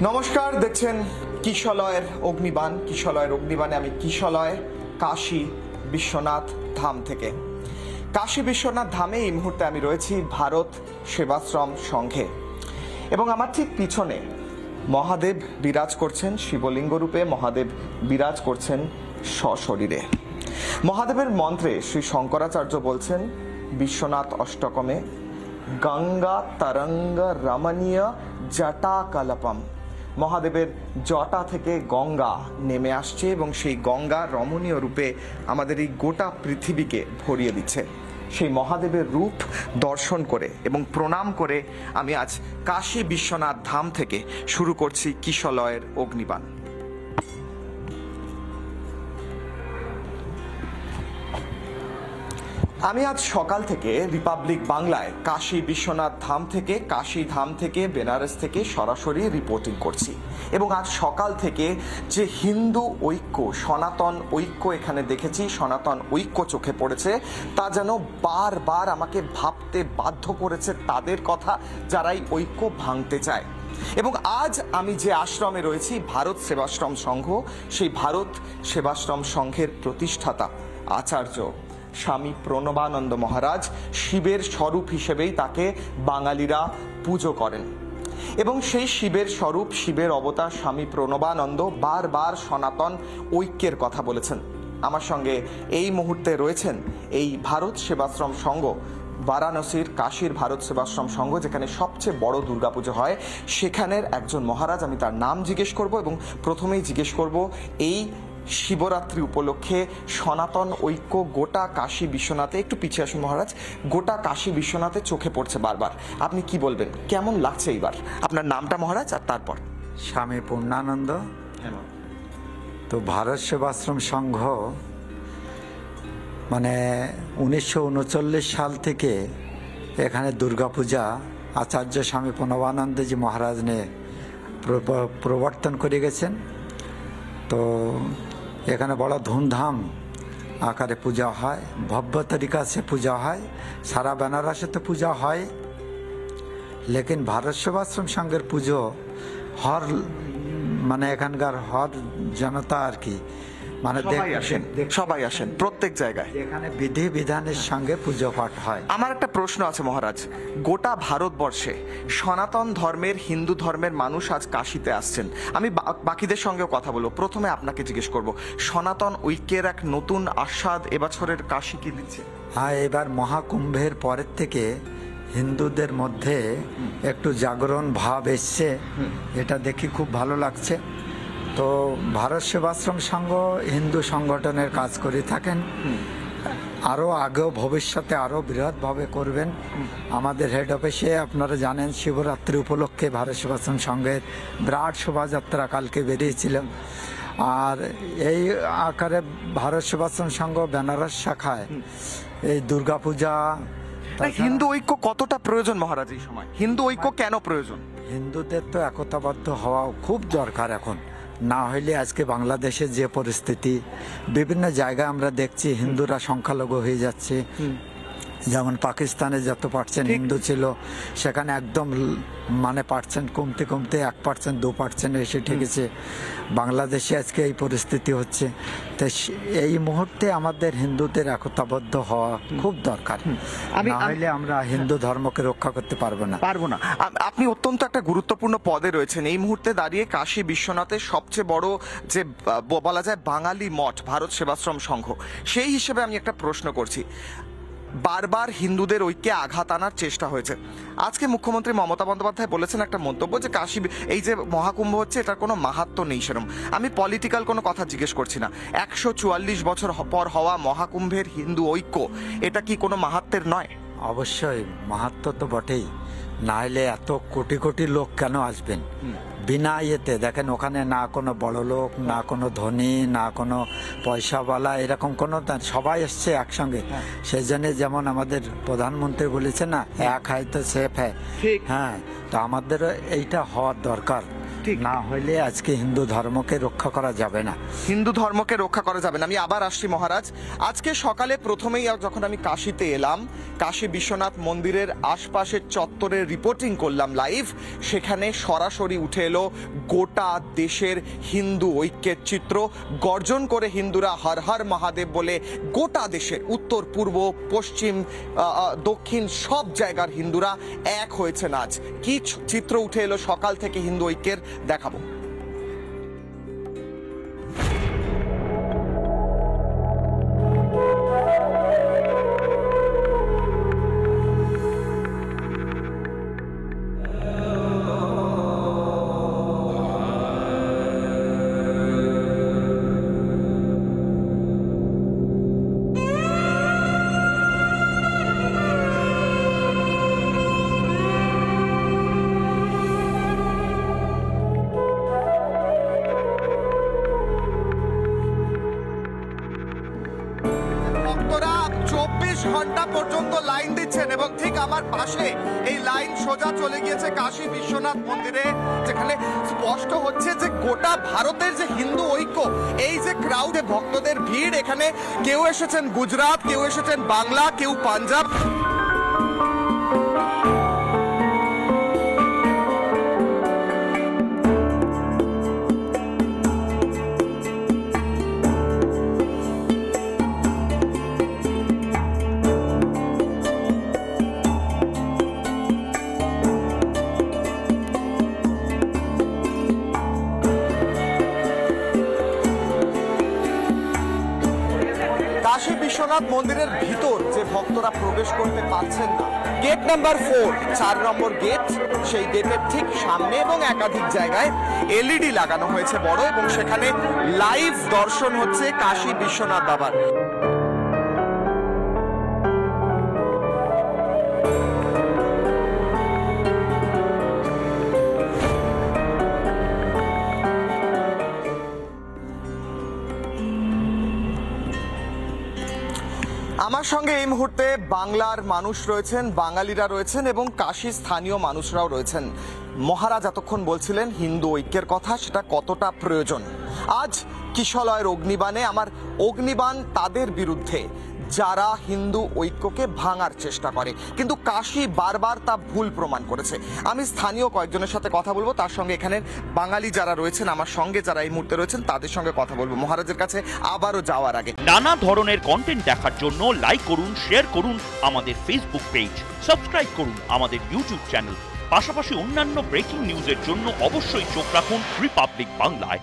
নমস্কার, দেখছেন কিশলয়ের অগ্নিবাণ। কিশলয়ের অগ্নিবাণে আমি কিশলয় কাশী বিশ্বনাথ ধাম থেকে। কাশী বিশ্বনাথ ধামে এই মুহূর্তে আমি রয়েছি ভারত সেবাশ্রম সংঘে, এবং আমার ঠিক পিছনে মহাদেব বিরাজ করছেন শিবলিঙ্গ রূপে। মহাদেব বিরাজ করছেন সশরীরে। মহাদেবের মন্ত্রে শ্রী শঙ্করাচার্য বলছেন বিশ্বনাথ অষ্টকমে, গঙ্গা তরঙ্গ রমণীয় জটা কলপম। মহাদেবের জটা থেকে গঙ্গা নেমে আসছে এবং সেই গঙ্গা রমণীয় রূপে আমাদের এই গোটা পৃথিবীকে ভরিয়ে দিচ্ছে। সেই মহাদেবের রূপ দর্শন করে এবং প্রণাম করে আমি আজ কাশী বিশ্বনাথ ধাম থেকে শুরু করছি কিশলয়ের অগ্নিবাণ। আমি আজ সকাল থেকে রিপাবলিক বাংলায় কাশী বিশ্বনাথ ধাম থেকে, কাশী ধাম থেকে, বেনারস থেকে সরাসরি রিপোর্টিং করছি। এবং আজ সকাল থেকে যে হিন্দু ঐক্য, সনাতন ঐক্য এখানে দেখেছি, সনাতন ঐক্য চোখে পড়েছে, তা যেন বারবার আমাকে ভাবতে বাধ্য করেছে তাদের কথা যারা এই ঐক্য ভাঙতে চায়। এবং আজ আমি যে আশ্রমে রয়েছি, ভারত সেবাশ্রম সংঘ, সেই ভারত সেবাশ্রম সংঘের প্রতিষ্ঠাতা আচার্য স্বামী প্রণবানন্দ মহারাজ, শিবের স্বরূপ হিসেবেই তাকে বাঙালিরা পুজো করেন। এবং সেই শিবের স্বরূপ, শিবের অবতার স্বামী প্রণবানন্দ বারবার সনাতন ঐক্যের কথা বলেছেন। আমার সঙ্গে এই মুহূর্তে রয়েছেন এই ভারত সেবাশ্রম সংঘ, বারাণসীর কাশীর ভারত সেবাশ্রম সংঘ, যেখানে সবচেয়ে বড় দুর্গাপুজো হয়, সেখানের একজন মহারাজ। আমি তার নাম জিজ্ঞেস করব এবং প্রথমেই জিজ্ঞেস করব এই শিবরাত্রি উপলক্ষে সনাতন ঐক্য গোটা কাশী বিশ্বনাথে, একটু পিছিয়ে আসুন মহারাজ, গোটা কাশী বিশ্বনাথে চোখে পড়ছে বারবার। আপনি কি বলবেন, কেমন লাগছে এইবার? আপনার নামটা মহারাজ আর তারপর। স্বামী পূর্ণানন্দ। তো ভারত সেবাশ্রম সংঘ মানে 1939 সাল থেকে এখানে দুর্গাপূজা আচার্য স্বামী প্রণবানন্দজি মহারাজ নিয়ে প্রবর্তন করে গেছেন। তো এখানে বড় ধুমধাম আকারে পূজা হয়, ভব্য তরিকা সে পূজা হয়, সারা বেনারসে তো পূজা হয়। লেকিন ভারত সেবাশ্রম সংঘের পুজো হর মানে এখানকার হর জনতা আর কি, মানে সবাই আসেন প্রত্যেক জায়গায়, এখানে বিধি বিধানের সঙ্গে পুজো পাঠ হয়। আমার একটা প্রশ্ন আছে মহারাজ, গোটা ভারতবর্ষে সনাতন ধর্মের, হিন্দু ধর্মের মানুষ আজ কাশীতে আসছেন। আমি বাকিদের সঙ্গেও কথা বলবো, প্রথমে আপনাকে জিজ্ঞেস করব, সনাতন ঐক্যের এক নতুন আস্বাদ এবছরের কাশী কি দিচ্ছে? হ্যাঁ, এবার মহাকুম্ভের পরের থেকে হিন্দুদের মধ্যে একটু জাগরণ ভাব এসছে, এটা দেখি খুব ভালো লাগছে। তো ভারত সেবাশ্রম সংঘ হিন্দু সংগঠনের কাজ করে থাকেন, আরও আগেও ভবিষ্যতে আরও বৃহৎভাবে করবেন। আমাদের হেড অফিসে আপনারা জানেন শিবরাত্রি উপলক্ষে ভারত সেবাশ্রম সংঘের বিরাট শোভাযাত্রা কালকে বেরিয়েছিল। আর এই আকারে ভারত সেবাশ্রম সংঘ বেনারস শাখায় এই দুর্গাপূজা। হিন্দু ঐক্য কতটা প্রয়োজন মহারাজ এই সময়? হিন্দু ঐক্য কেন প্রয়োজন? হিন্দুদের তো একতাবদ্ধ হওয়া খুব দরকার এখন, না হইলে আজকে বাংলাদেশের যে পরিস্থিতি, বিভিন্ন জায়গায় আমরা দেখছি হিন্দুরা সংখ্যালঘু হয়ে যাচ্ছে। যেমন পাকিস্তানে যত পার্সেন্ট হিন্দু ছিল, সেখানে একদম মানে পার্সেন্ট কমতে কমতে 1%, 2% এসে ঠেকেছে। বাংলাদেশে আজকে এই পরিস্থিতি হচ্ছে। তো এই মুহূর্তে আমাদের হিন্দুদের একতাবদ্ধ হওয়া খুব দরকার, না হলে আমরা হিন্দু ধর্মকে রক্ষা করতে পারবো না। আপনি অত্যন্ত একটা গুরুত্বপূর্ণ পদে রয়েছেন এই মুহূর্তে দাঁড়িয়ে। কাশী বিশ্বনাথের সবচেয়ে বড় যে বলা যায় বাঙালি মঠ ভারত সেবাশ্রম সংঘ, সেই হিসেবে আমি একটা প্রশ্ন করছি। বারবার হিন্দুদের ঐক্যে আঘাত আনার চেষ্টা হয়েছে। আজকে মুখ্যমন্ত্রী মমতা বন্দ্যোপাধ্যায় বলেছেন একটা মন্তব্য যে কাশী, এই যে মহাকুম্ভ হচ্ছে, এটার কোনো মাহাত্ম্য নেই সেরকম। আমি পলিটিক্যাল কোনো কথা জিজ্ঞেস করছি না, 144 বছর পর হওয়া মহাকুম্ভের হিন্দু ঐক্য, এটা কি কোনো মাহাত্ম্যের নয়? অবশ্যই মাহাত্ম্য তো বটেই, না হলে এত কোটি কোটি লোক কেন আসবেন বিনা ইয়েতে? দেখেন ওখানে না কোনো বড় লোক, না কোনো ধনী, না কোনো পয়সাওয়ালা, এরকম কোনো, সবাই এসছে একসঙ্গে। সেই জন্য যেমন আমাদের প্রধানমন্ত্রী বলেছে না, এক হয় তো সেফ হ্যাঁ, তো আমাদেরও এইটা হওয়ার দরকার। ঠিক। না হলে আজকে হিন্দু ধর্মকে রক্ষা করা যাবে না। হিন্দু ধর্মকে রক্ষা করা যাবে না। আমি আবার আসছি মহারাজ, আজকে সকালে প্রথমেই যখন আমি কাশীতে এলাম, কাশী বিশ্বনাথ মন্দিরের আশপাশের চত্বরে রিপোর্টিং করলাম লাইভ, সেখানে সরাসরি উঠে এলো গোটা দেশের হিন্দু ঐক্যের চিত্র। গর্জন করে হিন্দুরা হর হর মহাদেব বলে গোটা দেশের উত্তর পূর্ব পশ্চিম দক্ষিণ সব জায়গার হিন্দুরা এক হয়েছেন। আজ কি চিত্র উঠে এলো সকাল থেকে হিন্দু ঐক্যের, দেখাবো। ভক্তরা 24 ঘন্টা পর্যন্ত লাইন দিচ্ছেন এবং ঠিক আমার পাশে এই লাইন সোজা চলে গিয়েছে কাশী বিশ্বনাথ মন্দিরে, যেখানে স্পষ্ট হচ্ছে যে গোটা ভারতের যে হিন্দু ঐক্য, এই যে ক্রাউডে ভক্তদের ভিড়, এখানে কেউ এসেছেন গুজরাট, কেউ এসেছেন বাংলা, কেউ পাঞ্জাব। কাশী বিশ্বনাথ মন্দিরের ভিতর যে ভক্তরা প্রবেশ করতে পারছেন না, গেট নাম্বার 4, 4 নম্বর গেট, সেই গেটের ঠিক সামনে এবং একাধিক জায়গায় এলইডি লাগানো হয়েছে বড়, এবং সেখানে লাইভ দর্শন হচ্ছে কাশী বিশ্বনাথ বাবার। আমার সঙ্গে এই মুহূর্তে বাংলার মানুষ রয়েছেন, বাঙালিরা রয়েছেন এবং কাশীর স্থানীয় মানুষরাও রয়েছেন। মহারাজ এতক্ষণ বলছিলেন হিন্দু ঐক্যের কথা, সেটা কতটা প্রয়োজন। আজ কিশলয়ের অগ্নিবাণে আমার অগ্নিবাণ তাদের বিরুদ্ধে যারা হিন্দু ঐক্যকে ভাঙার চেষ্টা করে, কিন্তু কাশী বারবার তা ভুল প্রমাণ করেছে। আমি স্থানীয় কয়েকজনের সাথে কথা বলবো, তার সঙ্গে এখানের বাঙালি যারা রয়েছেন, আমার সঙ্গে যারা এই মুহূর্তে রয়েছেন, তাদের সঙ্গে কথা বলবো মহারাজের কাছে আবারও যাওয়ার আগে। নানা ধরনের কন্টেন্ট দেখার জন্য লাইক করুন, শেয়ার করুন আমাদের ফেসবুক পেজ, সাবস্ক্রাইব করুন আমাদের ইউটিউব চ্যানেল। পাশাপাশি অন্যান্য ব্রেকিং নিউজের জন্য অবশ্যই চোখ রাখুন রিপাবলিক বাংলায়।